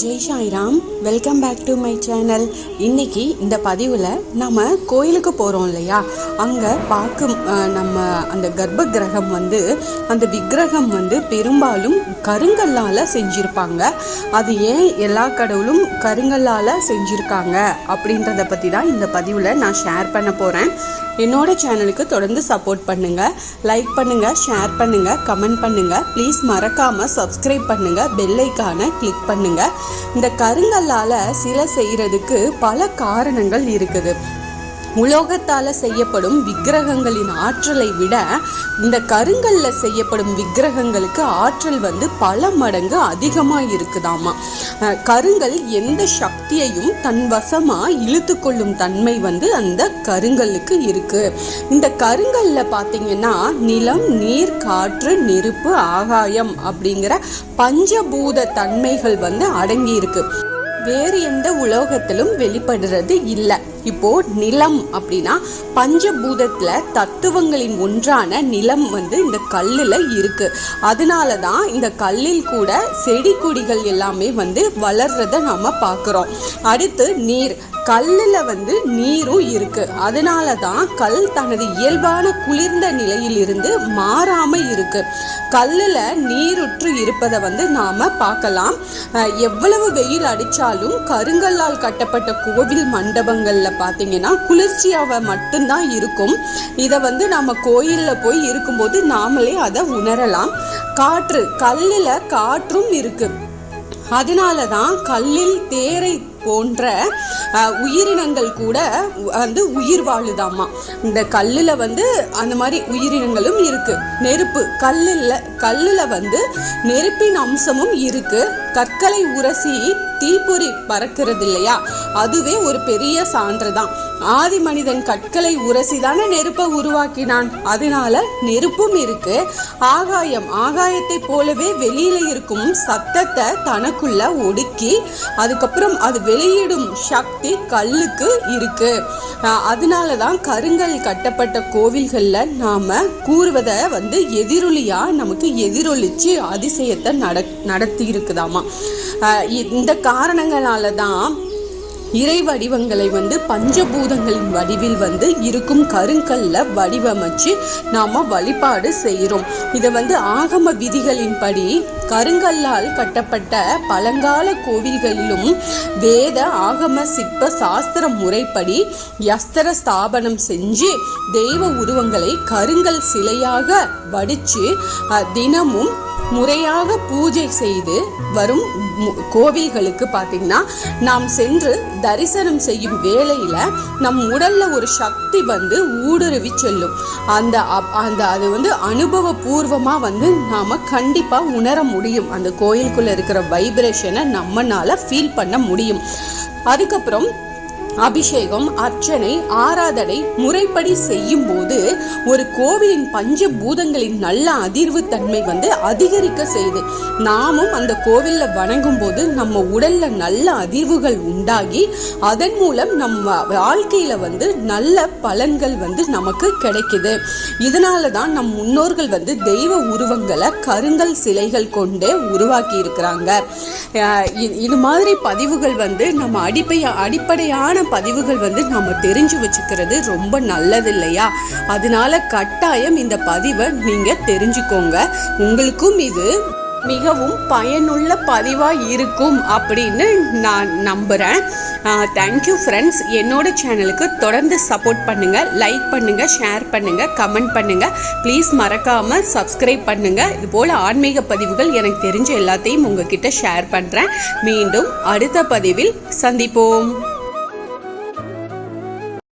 Jai Sairam, welcome back to my channel. இன்றைக்கி இந்த பதிவில் நம்ம கோயிலுக்கு போகிறோம் இல்லையா, அங்கே பார்க்கும் நம்ம அந்த கர்ப்ப கிரகம் அந்த விக்கிரகம் பெரும்பாலும் கருங்கல்லால் செஞ்சுருப்பாங்க. அது ஏன் எல்லா கடவுளும் கருங்கல்லால் செஞ்சுருக்காங்க அப்படின்றத பற்றி தான் இந்த பதிவில் நான் ஷேர் பண்ண போகிறேன். என்னோட சேனலுக்கு தொடர்ந்து சப்போர்ட் பண்ணுங்கள், லைக் பண்ணுங்கள், ஷேர் பண்ணுங்கள், கமெண்ட் பண்ணுங்கள். ப்ளீஸ் மறக்காமல் சப்ஸ்கிரைப் பண்ணுங்கள், பெல் ஐக்கானை கிளிக் பண்ணுங்கள். இந்த கருங்கல்லால் சிலை செய்கிறதுக்கு பல காரணங்கள் இருக்குது. உலோகத்தால் செய்யப்படும் விக்கிரகங்களின் ஆற்றலை விட இந்த கருங்கல்ல செய்யப்படும் விக்கிரகங்களுக்கு ஆற்றல் பல மடங்கு அதிகமாக இருக்குதாமா. கருங்கல் எந்த சக்தியையும் தன் வசமாக இழுத்து கொள்ளும் தன்மை அந்த கருங்கல்லுக்கு இருக்கு. இந்த கருங்கல்ல பார்த்தீங்கன்னா நிலம், நீர், காற்று, நெருப்பு, ஆகாயம் அப்படிங்கிற பஞ்சபூத தன்மைகள் அடங்கி இருக்கு. வேறு எந்த உலோகத்திலும் வெளிப்படுறது இல்லை. இப்போ நிலம் அப்படின்னா பஞ்சபூதத்துல தத்துவங்களின் ஒன்றான நிலம் இந்த கல்லுல இருக்கு. அதனால தான் இந்த கல்லில் கூட செடி கொடிகள் எல்லாமே வளர்றத நாம பார்க்கிறோம். அடுத்து நீர், கல்லில் நீரும் இருக்கு. அதனால தான் கல் தனது இயல்பான குளிர்ந்த நிலையில் இருந்து மாறாம இருக்கு. கல்லில் நீருற்று இருப்பதை நாம பார்க்கலாம். எவ்வளவு வெயில் அடிச்சாலும் கருங்கல்லால் கட்டப்பட்ட கோவில் மண்டபங்கள்ல பார்த்தீங்கன்னா குளிர்ச்சியாக மட்டும்தான் இருக்கும். இதை நம்ம கோயிலில் போய் இருக்கும்போது நாமளே அதை உணரலாம். காற்று, கல்லில் காற்றும் இருக்கு. அதனால தான் கல்லில் தேரை போன்ற உயிரினங்கள் கூட உயிர் வாழுதாமா. இந்த கல்லில் அந்த மாதிரி உயிரினங்களும் இருக்கு. நெருப்பு, கல்லில் நெருப்பின் அம்சமும் இருக்கு. கற்களை உரசி தீப்பொறி பறக்கிறது இல்லையா, அதுவே ஒரு பெரிய சான்று தான். ஆதி மனிதன் கற்களை உரசிதான நெருப்பை உருவாக்கினான். அதனால நெருப்பும் இருக்கு. ஆகாயத்தை போலவே வெளியில இருக்கும் சத்தத்தை தனக்குள்ள ஒடுக்கி அதுக்கப்புறம் அது வெளியிடும் சக்தி கல்லுக்கு இருக்கு. அதனாலதான் கருங்கல் கட்டப்பட்ட கோவில்கள்ல நாம கூறுவதை எதிரொலியா நமக்கு எதிரொலிச்சு அதிசயத்தை நடத்தி இருக்குதாமா. இந்த காரணங்களால தான் இறை வடிவங்களை பஞ்சபூதங்களின் வடிவில் இருக்கும் கருங்கல்ல வடிவமைச்சு நாம வழிபாடு செய்கிறோம். இதை ஆகம விதிகளின்படி கருங்கல்லால் கட்டப்பட்ட பழங்கால கோவில்களிலும் வேத ஆகம சிற்ப சாஸ்திர முறைப்படி யஸ்திர ஸ்தாபனம் செஞ்சு தெய்வ உருவங்களை கருங்கல் சிலையாக வடிச்சு தினமும் முறையாக பூஜை செய்து வரும் கோவில்களுக்கு பார்த்தீங்கன்னா நாம் சென்று தரிசனம் செய்யும் வேளையில நம் உடல்ல ஒரு சக்தி ஊடுருவி செல்லும். அது அனுபவபூர்வமா நாம கண்டிப்பா உணர முடியும். அந்த கோயிலுக்குள்ள இருக்கிற வைப்ரேஷனை நம்மனால ஃபீல் பண்ண முடியும். அதுக்கப்புறம் அபிஷேகம், அர்ச்சனை, ஆராதனை முறைப்படி செய்யும் போது ஒரு கோவிலின் பஞ்சபூதங்களின் நல்ல அதிர்வு தன்மை அதிகரிக்க செய்யுது. நாமும் அந்த கோவில்ல வணங்கும் போது நம்ம உடல்ல நல்ல அதிர்வுகள் உண்டாகி அதன் மூலம் நம்ம வாழ்க்கையில நல்ல பலன்கள் நமக்கு கிடைக்குது. இதனாலதான் நம் முன்னோர்கள் தெய்வ உருவங்களை கருங்கல் சிலைகள் கொண்டே உருவாக்கி இருக்கிறாங்க. இது மாதிரி பதிவுகள் நம்ம அடிப்படையான பதிவுகள் நம்ம தெரிஞ்சு வச்சுக்கிறது ரொம்ப நல்லது இல்லையா? அதனால கட்டாயம் இந்த பதிவை நீங்க தெரிஞ்சுக்கோங்க. உங்களுக்கும் இது மிகவும் பயனுள்ள பதிவாக இருக்கும் அப்படின்னு நான் நம்புகிறேன். Thank you friends. என்னோட சேனலுக்கு தொடர்ந்து சப்போர்ட் பண்ணுங்கள், லைக் பண்ணுங்கள், ஷேர் பண்ணுங்கள், கமெண்ட் பண்ணுங்கள். ப்ளீஸ் மறக்காமல் சப்ஸ்கிரைப் பண்ணுங்கள். இதுபோல் ஆன்மீக பதிவுகள் எனக்கு தெரிஞ்ச எல்லாத்தையும் உங்ககிட்ட ஷேர் பண்ணுறேன். மீண்டும் அடுத்த பதிவில் சந்திப்போம்.